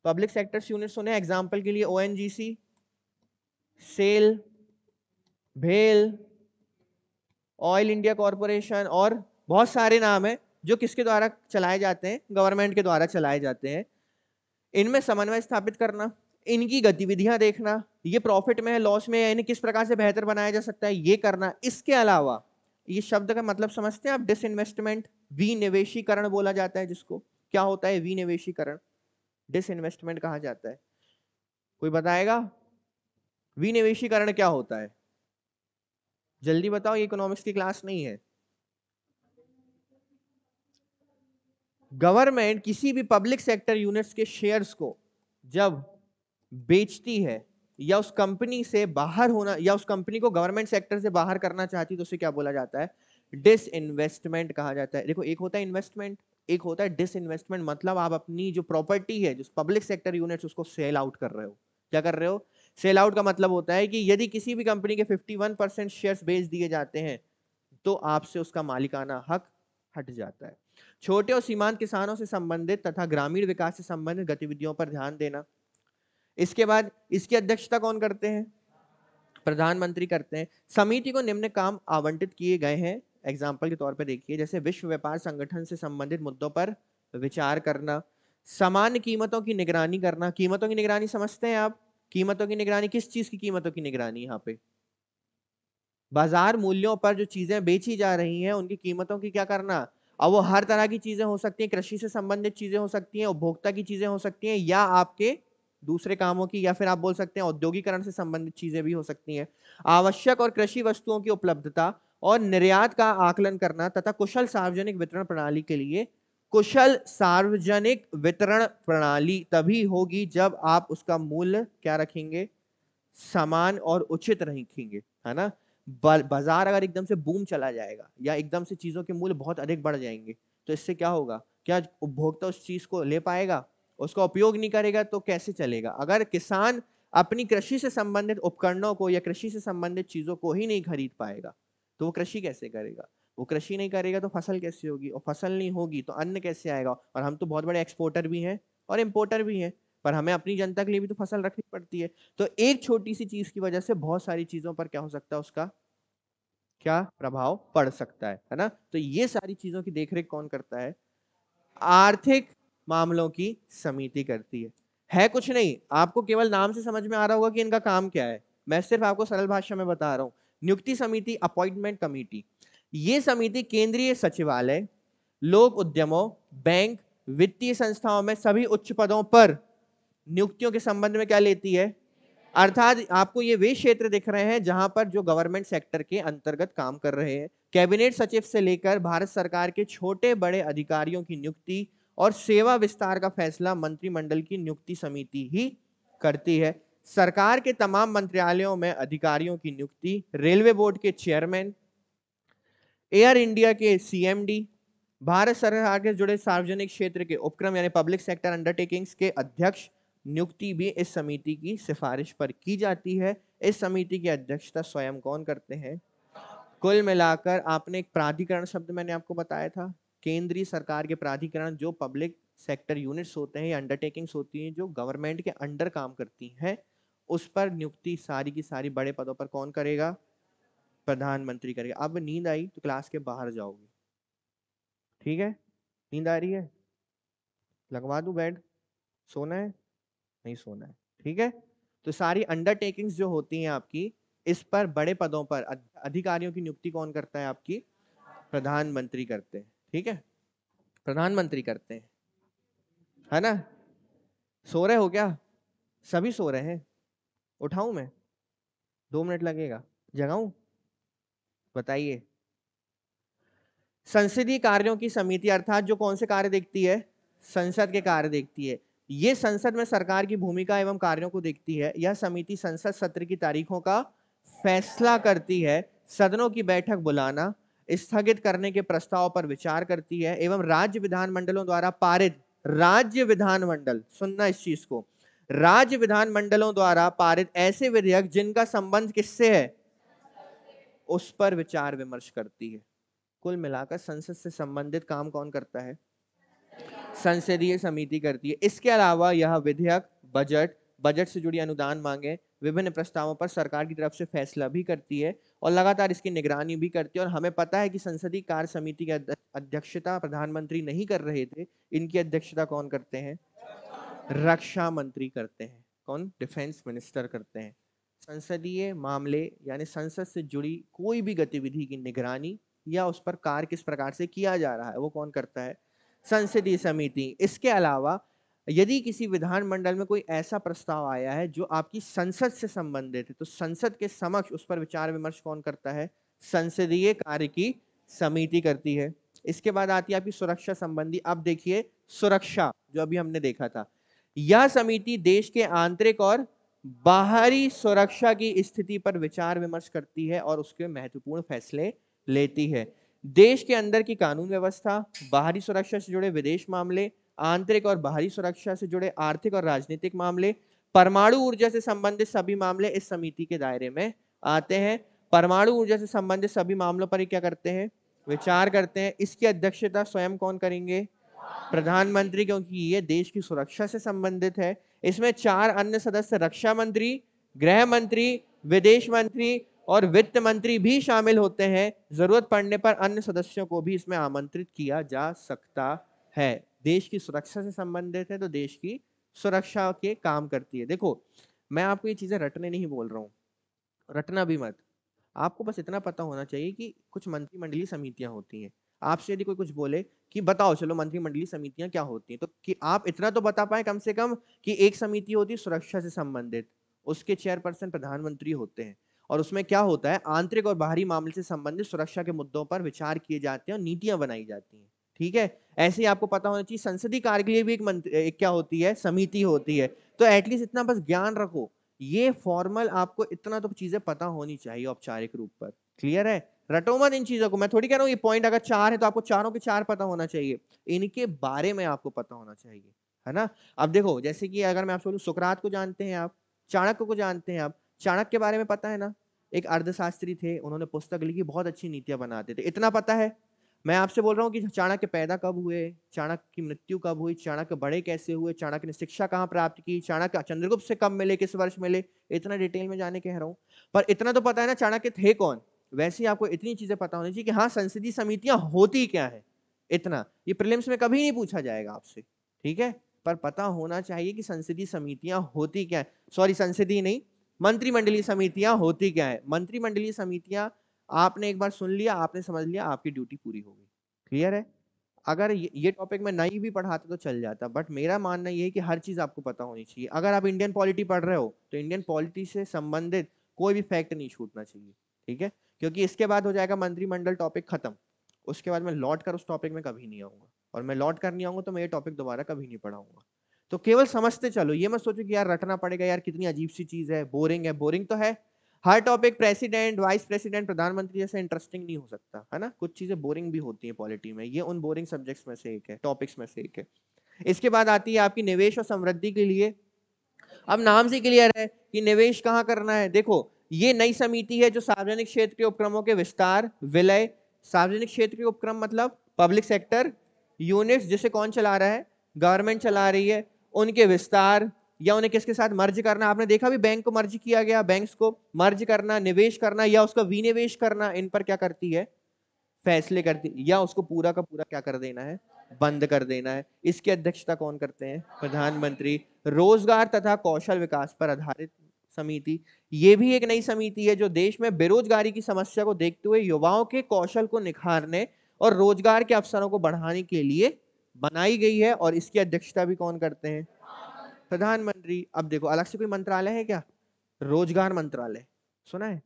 पब्लिक सेक्टर यूनिट्स होने, एग्जांपल के लिए ओएनजीसी, सेल, भेल, ऑयल इंडिया कॉरपोरेशन, और बहुत सारे नाम हैं जो किसके द्वारा चलाए जाते हैं, गवर्नमेंट के द्वारा चलाए जाते हैं। इनमें समन्वय स्थापित करना, इनकी गतिविधियां देखना, ये प्रॉफिट में है, लॉस में है, इन्हें किस प्रकार से बेहतर बनाया जा सकता है, ये करना। इसके अलावा ये शब्द का मतलब समझते हैं आप, डिसइन्वेस्टमेंट, विनिवेशीकरण बोला जाता है जिसको, क्या होता है विनिवेशीकरण, डिसइन्वेस्टमेंट कहा जाता है, कोई बताएगा विनिवेशीकरण क्या होता है, जल्दी बताओ, ये इकोनॉमिक्स की क्लास नहीं है। गवर्नमेंट किसी भी पब्लिक सेक्टर यूनिट्स के शेयर्स को जब बेचती है या उस कंपनी से बाहर होना, या उस कंपनी को गवर्नमेंट सेक्टर से बाहर करना चाहती है, तो उसे क्या बोला जाता है, डिसइन्वेस्टमेंट कहा जाता है। देखो एक होता है इन्वेस्टमेंट, एक होता है डिसइन्वेस्टमेंट, मतलब आप अपनी जो प्रॉपर्टी है, जो पब्लिक सेक्टर यूनिट्स, उसको सेल आउट कर रहे हो। क्या कर रहे हो, सेल आउट का मतलब होता है कि यदि किसी भी कंपनी के 51% शेयर्स बेच दिए जाते हैं तो आपसे उसका मालिकाना हक हट जाता है। छोटे और सीमांत किसानों से संबंधित तथा ग्रामीण विकास से संबंधित गतिविधियों पर ध्यान देना। इसके बाद इसकी अध्यक्षता कौन करते हैं, प्रधानमंत्री करते हैं। समिति को निम्न काम आवंटित किए गए हैं, एग्जाम्पल के तौर पर देखिए, जैसे विश्व व्यापार संगठन से संबंधित मुद्दों पर विचार करना, सामान्य कीमतों की निगरानी करना। कीमतों की निगरानी समझते हैं आप, कीमतों की निगरानी किस चीज की, कीमतों की निगरानी यहाँ पे बाजार मूल्यों पर जो चीजें बेची जा रही हैं उनकी कीमतों की क्या करना। अब वो हर तरह की चीजें हो सकती हैं, कृषि से संबंधित चीजें हो सकती हैं, उपभोक्ता की चीजें हो सकती हैं, या आपके दूसरे कामों की, या फिर आप बोल सकते हैं औद्योगिकरण से संबंधित चीजें भी हो सकती हैं। आवश्यक और कृषि वस्तुओं की उपलब्धता और निर्यात का आकलन करना तथा कुशल सार्वजनिक वितरण प्रणाली के लिए, कुशल सार्वजनिक वितरण प्रणाली तभी होगी जब आप उसका मूल्य क्या रखेंगे, समान और उचित रखेंगे, है ना। बाजार अगर एकदम से बूम चला जाएगा या एकदम से चीजों के मूल्य बहुत अधिक बढ़ जाएंगे तो इससे क्या होगा, क्या उपभोक्ता उस चीज को ले पाएगा, उसका उपयोग नहीं करेगा तो कैसे चलेगा। अगर किसान अपनी कृषि से संबंधित उपकरणों को या कृषि से संबंधित चीजों को ही नहीं खरीद पाएगा तो वो कृषि कैसे करेगा। वो कृषि नहीं करेगा तो फसल कैसे होगी, और फसल नहीं होगी तो अन्न कैसे आएगा। और हम तो बहुत बड़े एक्सपोर्टर भी हैं और इम्पोर्टर भी हैं, पर हमें अपनी जनता के लिए भी तो फसल रखनी पड़ती है। तो एक छोटी सी चीज की वजह से बहुत सारी चीजों पर क्या हो सकता है, उसका क्या प्रभाव पड़ सकता है ना। तो ये सारी चीजों की देखरेख कौन करता है, आर्थिक मामलों की समिति करती है कुछ नहीं। आपको केवल नाम से समझ में आ रहा होगा कि इनका काम क्या है, मैं सिर्फ आपको सरल भाषा में बता रहा हूं। नियुक्ति समिति, अपॉइंटमेंट कमेटी, ये समिति केंद्रीय सचिवालय, लोक उद्यमों, बैंक, वित्तीय संस्थाओं में सभी उच्च पदों पर नियुक्तियों के संबंध में क्या लेती है। अर्थात आपको ये वे क्षेत्र दिख रहे हैं जहां पर जो गवर्नमेंट सेक्टर के अंतर्गत काम कर रहे हैं। कैबिनेट सचिव से लेकर भारत सरकार के छोटे बड़े अधिकारियों की नियुक्ति और सेवा विस्तार का फैसला मंत्रिमंडल की नियुक्ति समिति ही करती है। सरकार के तमाम मंत्रालयों में अधिकारियों की नियुक्ति, रेलवे बोर्ड के चेयरमैन, एयर इंडिया के सीएमडी, भारत सरकार के जुड़े सार्वजनिक क्षेत्र के उपक्रम यानी पब्लिक सेक्टर अंडरटेकिंग्स के अध्यक्ष नियुक्ति भी इस समिति की सिफारिश पर की जाती है। इस समिति की अध्यक्षता स्वयं कौन करते हैं। कुल मिलाकर आपने एक प्राधिकरण शब्द मैंने आपको बताया था, केंद्रीय सरकार के प्राधिकरण जो पब्लिक सेक्टर यूनिट्स होते हैं या अंडरटेकिंग्स होती हैं जो गवर्नमेंट के अंडर काम करती हैं, उस पर नियुक्ति सारी की सारी बड़े पदों पर कौन करेगा, प्रधानमंत्री करेगा। अब नींद आई तो क्लास के बाहर जाओगे, ठीक है। नींद आ रही है, लगवा दूं बेड, सोना है, नहीं सोना है, ठीक है। तो सारी अंडरटेकिंग्स जो होती हैं आपकी, इस पर बड़े पदों पर अधिकारियों की नियुक्ति कौन करता है, आपकी प्रधानमंत्री करते हैं, ठीक है, प्रधानमंत्री करते हैं, है ना। सो रहे हो क्या, सभी सो रहे हैं, उठाऊं मैं, 2 मिनट लगेगा, जगाऊं, बताइए। संसदीय कार्यों की समिति अर्थात जो कौन से कार्य देखती है, संसद के कार्य देखती है। ये संसद में सरकार की भूमिका एवं कार्यों को देखती है। यह समिति संसद सत्र की तारीखों का फैसला करती है, सदनों की बैठक बुलाना, स्थगित करने के प्रस्ताव पर विचार करती है एवं राज्य विधानमंडलों द्वारा पारित, राज्य विधानमंडल, सुनना इस चीज को, राज्य विधानमंडलों द्वारा पारित ऐसे विधेयक जिनका संबंध किससे है, उस पर विचार विमर्श करती है। कुल मिलाकर संसद से संबंधित काम कौन करता है, संसदीय समिति करती है। इसके अलावा यह विधेयक, बजट, बजट से जुड़ी अनुदान मांगे, विभिन्न प्रस्तावों पर सरकार की तरफ से फैसला भी करती है और लगातार इसकी निगरानी भी करती है। और हमें पता है कि संसदीय कार्य समिति की अध्यक्षता प्रधानमंत्री नहीं कर रहे थे, इनकी अध्यक्षता कौन करते हैं, रक्षा मंत्री करते हैं। कौन, डिफेंस मिनिस्टर करते हैं। संसदीय मामले यानी संसद से जुड़ी कोई भी गतिविधि की निगरानी या उस पर कार्य किस प्रकार से किया जा रहा है, वो कौन करता है, संसदीय समिति। इसके अलावा यदि किसी विधानमंडल में कोई ऐसा प्रस्ताव आया है जो आपकी संसद से संबंधित है, तो संसद के समक्ष उस पर विचार विमर्श कौन करता है, संसदीय कार्य की समिति करती है। इसके बाद आती है आपकी सुरक्षा संबंधी। अब देखिए सुरक्षा जो अभी हमने देखा था, यह समिति देश के आंतरिक और बाहरी सुरक्षा की स्थिति पर विचार विमर्श करती है और उसके महत्वपूर्ण फैसले लेती है। देश के अंदर की कानून व्यवस्था, बाहरी सुरक्षा से जुड़े विदेश मामले, आंतरिक और बाहरी सुरक्षा से जुड़े आर्थिक और राजनीतिक मामले, परमाणु ऊर्जा से संबंधित सभी मामले इस समिति के दायरे में आते हैं। परमाणु ऊर्जा से संबंधित सभी मामलों पर क्या करते हैं, विचार करते हैं। इसकी अध्यक्षता स्वयं कौन करेंगे, प्रधानमंत्री, क्योंकि ये देश की सुरक्षा से संबंधित है। इसमें 4 अन्य सदस्य रक्षा मंत्री, गृह मंत्री, विदेश मंत्री और वित्त मंत्री भी शामिल होते हैं। जरूरत पड़ने पर अन्य सदस्यों को भी इसमें आमंत्रित किया जा सकता है। देश की सुरक्षा से संबंधित है तो देश की सुरक्षा के काम करती है। देखो मैं आपको ये चीजें रटने नहीं बोल रहा हूँ, रटना भी मत, आपको बस इतना पता होना चाहिए कि कुछ मंत्रिमंडलीय समितियां होती हैं। आपसे यदि कोई कुछ बोले कि बताओ चलो मंत्रिमंडलीय समितियां क्या होती हैं, तो कि आप इतना तो बता पाए कम से कम कि एक समिति होती है सुरक्षा से संबंधित, उसके चेयरपर्सन प्रधानमंत्री होते हैं और उसमें क्या होता है, आंतरिक और बाहरी मामले से संबंधित सुरक्षा के मुद्दों पर विचार किए जाते हैं और नीतियां बनाई जाती हैं, ठीक है। ऐसे ही आपको पता होना चाहिए संसदीय कार्य के लिए भी एक क्या होती है, समिति होती है। तो एटलीस्ट इतना बस ज्ञान रखो, ये फॉर्मल आपको इतना तो चीजें पता होनी चाहिए औपचारिक रूप पर। क्लियर है, रटो मत इन चीजों को। मैं थोड़ी कह रहा हूँ ये पॉइंट अगर 4 है तो आपको चारों के 4 पता होना चाहिए, इनके बारे में आपको पता होना चाहिए, है ना। अब देखो जैसे कि अगर मैं आपसे बोलूं सुकरात को जानते हैं आप, चाणक्य को जानते हैं आप, चाणक्य के बारे में पता है ना, एक अर्थशास्त्री थे, उन्होंने पुस्तक लिखी, बहुत अच्छी नीतियां बनाते थे। इतना पता है, मैं आपसे बोल रहा हूँ कि चाणक्य पैदा कब हुए, चाणक्य की मृत्यु कब हुई, चाणक्य बड़े कैसे हुए, चाणक्य ने शिक्षा कहाँ प्राप्त की, चाणक्य चंद्रगुप्त से कब मिले, किस वर्ष मिले, इतना डिटेल में जाने कह रहा हूँ। पर इतना तो पता है ना चाणक्य थे कौन। वैसे ही आपको इतनी चीजें पता होनी चाहिए कि हाँ संसदीय समितियां होती क्या है। इतना ये प्रीलिम्स में कभी नहीं पूछा जाएगा आपसे, ठीक है। पर पता होना चाहिए कि संसदीय समितियां होती क्या है, सॉरी संसदीय नहीं, मंत्रिमंडलीय समितियां होती क्या है। मंत्रिमंडलीय समितियां आपने एक बार सुन लिया, आपने समझ लिया, आपकी ड्यूटी पूरी हो गई। क्लियर है। अगर ये टॉपिक मैं नहीं भी पढ़ाता तो चल जाता, बट मेरा मानना ये है कि हर चीज आपको पता होनी चाहिए। अगर आप इंडियन पॉलिटी पढ़ रहे हो तो इंडियन पॉलिटी से संबंधित कोई भी फैक्ट नहीं छूटना चाहिए, ठीक है। क्योंकि इसके बाद हो जाएगा मंत्रिमंडल टॉपिक खत्म, उसके बाद मैं लौट कर उस टॉपिक में कभी नहीं आऊंगा, और मैं लौट कर नहीं आऊंगा तो मैं ये टॉपिक दोबारा कभी नहीं पढ़ाऊंगा। तो केवल समझते चलो, ये मत सोचो कि यार रटना पड़ेगा, यार कितनी अजीब सी चीज है, बोरिंग है। बोरिंग तो है, हर टॉपिक प्रेसिडेंट, वाइस प्रेसिडेंट, प्रधानमंत्री जैसे इंटरेस्टिंग नहीं हो सकता है ना। कुछ चीजें बोरिंग भी होती है पॉलिटी में, ये उन बोरिंग सब्जेक्ट्स में से एक है, टॉपिक्स में से एक है। इसके बाद आती है आपकी निवेश और समृद्धि के लिए। अब नाम से क्लियर है कि निवेश कहाँ करना है। देखो ये नई समिति है जो सार्वजनिक क्षेत्र के उपक्रमों के विस्तार, विलय, सार्वजनिक क्षेत्र के उपक्रम मतलब पब्लिक सेक्टर यूनिट्स, जिसे कौन चला रहा है, गवर्नमेंट चला रही है, उनके विस्तार या उन्हें किसके साथ मर्ज करना। आपने देखा भी बैंक को मर्ज किया गया, बैंक्स को मर्ज करना, निवेश करना या उसका विनिवेश करना, इन पर क्या करती है, फैसले करती, या उसको पूरा का पूरा क्या कर देना है, बंद कर देना है। इसकी अध्यक्षता कौन करते हैं, प्रधानमंत्री। रोजगार तथा कौशल विकास पर आधारित समिति, ये भी एक नई समिति है जो देश में बेरोजगारी की समस्या को देखते हुए युवाओं के कौशल को निखारने और रोजगार के अवसरों को बढ़ाने के लिए बनाई गई है। और इसकी अध्यक्षता भी कौन करते हैं, प्रधानमंत्री। अब देखो अलग से कोई मंत्रालय है क्या, रोजगार मंत्रालय, सुना है,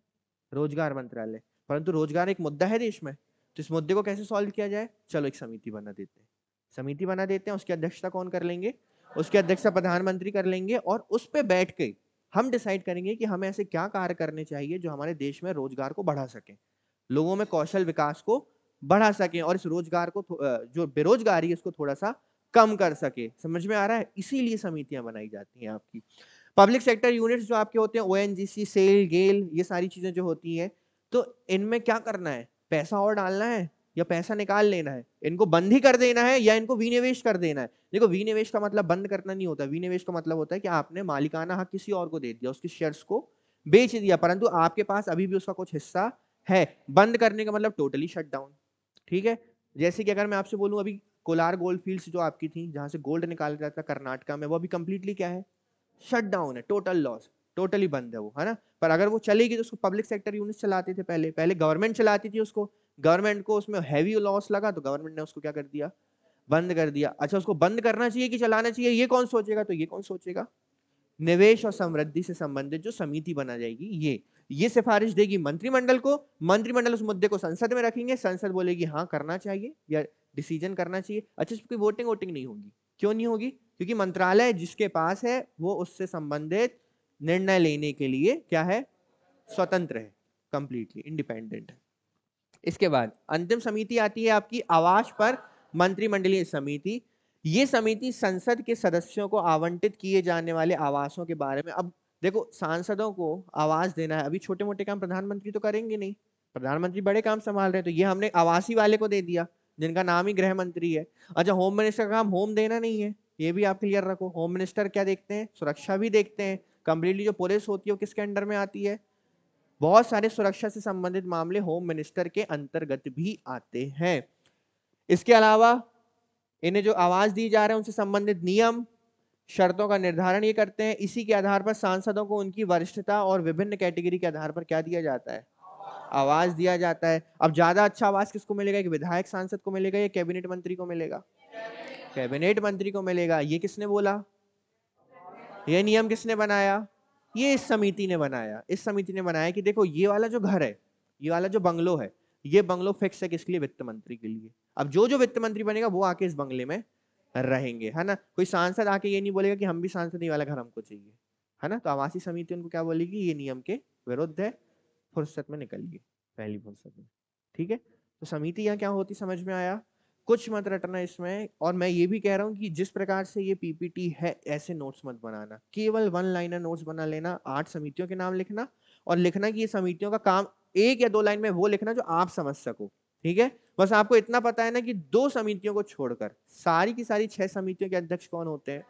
रोजगार मंत्रालय। परंतु रोजगार एक मुद्दा है देश में, तो इस मुद्दे को कैसे सॉल्व किया जाए, चलो एक समिति बना देते हैं। समिति बना देते हैं, उसकी अध्यक्षता कौन कर लेंगे, उसकी अध्यक्षता प्रधानमंत्री कर लेंगे। और उस पर बैठ के हम डिसाइड करेंगे कि हमें ऐसे क्या कार्य करने चाहिए जो हमारे देश में रोजगार को बढ़ा सके, लोगों में कौशल विकास को बढ़ा सके, और इस रोजगार को जो बेरोजगारी है इसको थोड़ा सा कम कर सके। समझ में आ रहा है, इसीलिए समितियां बनाई जाती हैं आपकी। पब्लिक सेक्टर यूनिट्स जो आपके होते हैं, ओएनजीसी, सेल, गेल, ये सारी चीजें जो होती हैं, तो इनमें क्या करना है, पैसा और डालना है या पैसा निकाल लेना है, इनको बंद ही कर देना है या इनको विनिवेश कर देना है। देखो विनिवेश का मतलब बंद करना नहीं होता, विनिवेश का मतलब होता है कि आपने मालिकाना हक किसी और को दे दिया, उसके शेयर्स को बेच दिया, परंतु आपके पास अभी भी उसका कुछ हिस्सा है। बंद करने का मतलब टोटली शट डाउन, ठीक है। जैसे कि अगर मैं आपसे बोलूं अभी कोलार गोल्ड फील्ड्स जो आपकी थी जहां से गोल्ड निकाला जाता था कर्नाटका में, वो अभी कंप्लीटली क्या है, शट डाउन है, टोटल लॉस, टोटली बंद है वो, है ना। पर अगर वो चलेगी तो उसको पब्लिक सेक्टर यूनिट चलाते थे, पहले पहले गवर्नमेंट चलाती थी उसको, गवर्नमेंट को उसमें हैवी लॉस लगा तो गवर्नमेंट ने उसको क्या कर दिया, बंद कर दिया। अच्छा उसको बंद करना चाहिए कि चलाना चाहिए, ये कौन सोचेगा, तो ये कौन सोचेगा, निवेश और समृद्धि से संबंधित जो समिति बना जाएगी ये सिफारिश देगी मंत्रिमंडल को, मंत्रिमंडल उस मुद्दे को संसद में रखेंगे, संसद बोलेगी हाँ करना चाहिए या डिसीजन करना चाहिए। अच्छा इस पर कोई वोटिंग वोटिंग नहीं होगी, क्यों नहीं होगी, क्योंकि मंत्रालय जिसके पास है वो उससे संबंधित निर्णय लेने के लिए क्या है, स्वतंत्र है, कंप्लीटली इंडिपेंडेंट है। इसके बाद अंतिम समिति आती है आपकी आवास पर मंत्रिमंडलीय समिति। ये समिति संसद के सदस्यों को आवंटित किए जाने वाले आवासों के बारे में, अब देखो सांसदों को आवास देना है, अभी छोटे मोटे काम प्रधानमंत्री तो करेंगे नहीं, प्रधानमंत्री बड़े काम संभाल रहे हैं, तो ये हमने आवासी वाले को दे दिया जिनका नाम ही गृह मंत्री है। अच्छा होम मिनिस्टर का काम होम देना नहीं है, ये भी आप क्लियर रखो। होम मिनिस्टर क्या देखते हैं, सुरक्षा भी देखते हैं, कंप्लीटली जो पुलिस होती है वो किसके अंडर में आती है, बहुत सारे सुरक्षा से संबंधित मामले होम मिनिस्टर के अंतर्गत भी आते हैं। इसके अलावा इन्हें जो आवाज दी जा रहे हैं उनसे संबंधित नियम शर्तों का निर्धारण ये करते हैं। इसी के आधार पर सांसदों को उनकी वरिष्ठता और विभिन्न कैटेगरी के आधार पर क्या दिया जाता है, आवाज दिया जाता है। अब ज्यादा अच्छा आवाज किसको मिलेगा, एक विधायक सांसद को मिलेगा या कैबिनेट मंत्री को मिलेगा, कैबिनेट मंत्री को मिलेगा। ये किसने बोला, ये नियम किसने बनाया, ये इस समिति ने बनाया। इस समिति ने बनाया कि देखो ये वाला जो घर है, ये वाला जो बंगलो है, ये बंगलो फिक्स है किसके लिए, वित्त मंत्री के लिए। अब जो जो वित्त मंत्री बनेगा वो आके इस बंगले में रहेंगे, है ना। कोई सांसद आके ये नहीं बोलेगा कि हम भी सांसद ही वाला घर हमको चाहिए, है ना। तो आवासीय समिति उनको क्या बोलेगी, ये नियम के विरुद्ध है, फुर्सत में निकलिए, पहली फुर्सत में, ठीक है। तो समिति यहाँ क्या होती समझ में आया, कुछ मत रटना इसमें। और मैं ये भी कह रहा हूँ कि जिस प्रकार से ये पीपीटी है ऐसे नोट्स मत बनाना, केवल वन लाइनर नोट्स बना लेना, 8 समितियों के नाम लिखना और लिखना कि ये समितियों का काम, एक या दो लाइन में वो लिखना जो आप समझ सको, ठीक है। बस आपको इतना पता है ना कि 2 समितियों को छोड़कर सारी की सारी 6 समितियों के अध्यक्ष कौन होते हैं?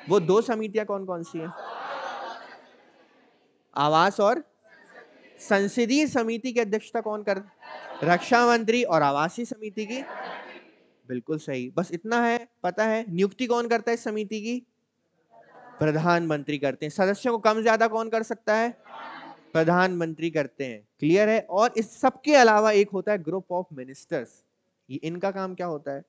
वो 2 समितियां कौन कौन सी हैं? आवास और संसदीय समिति की अध्यक्षता कौन कर? रक्षा मंत्री। और आवासीय समिति की? बिल्कुल सही। बस इतना है पता है। नियुक्ति कौन करता है इस समिति की? प्रधानमंत्री करते हैं। सदस्यों को कम ज्यादा कौन कर सकता है? प्रधानमंत्री करते हैं। क्लियर है। और इस सब के अलावा एक होता है ग्रुप ऑफ मिनिस्टर्स। ये इनका काम क्या होता है?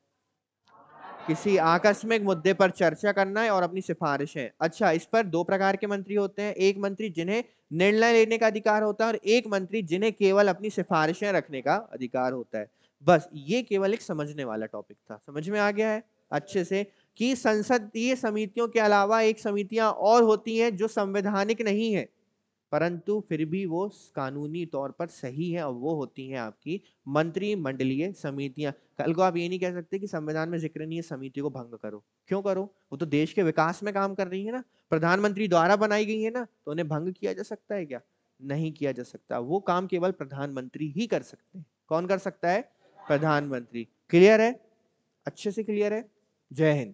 किसी आकस्मिक मुद्दे पर चर्चा करना है और अपनी सिफारिशें। अच्छा, इस पर 2 प्रकार के मंत्री होते हैं। एक मंत्री जिन्हें निर्णय लेने का अधिकार होता है और एक मंत्री जिन्हें केवल अपनी सिफारिशें रखने का अधिकार होता है। बस ये केवल एक समझने वाला टॉपिक था। समझ में आ गया है अच्छे से कि संसदीय समितियों के अलावा एक समितियां और होती हैं जो संवैधानिक नहीं है परंतु फिर भी वो कानूनी तौर पर सही है, और वो होती हैं आपकी मंत्रिमंडलीय समितियां। कल को आप ये नहीं कह सकते कि संविधान में जिक्र नहीं है समिति को भंग करो। क्यों करो? वो तो देश के विकास में काम कर रही है ना, प्रधानमंत्री द्वारा बनाई गई है ना, तो उन्हें भंग किया जा सकता है क्या? नहीं किया जा सकता। वो काम केवल प्रधानमंत्री ही कर सकते हैं। कौन कर सकता है? प्रधानमंत्री। क्लियर है? अच्छे से क्लियर है। जय हिंद।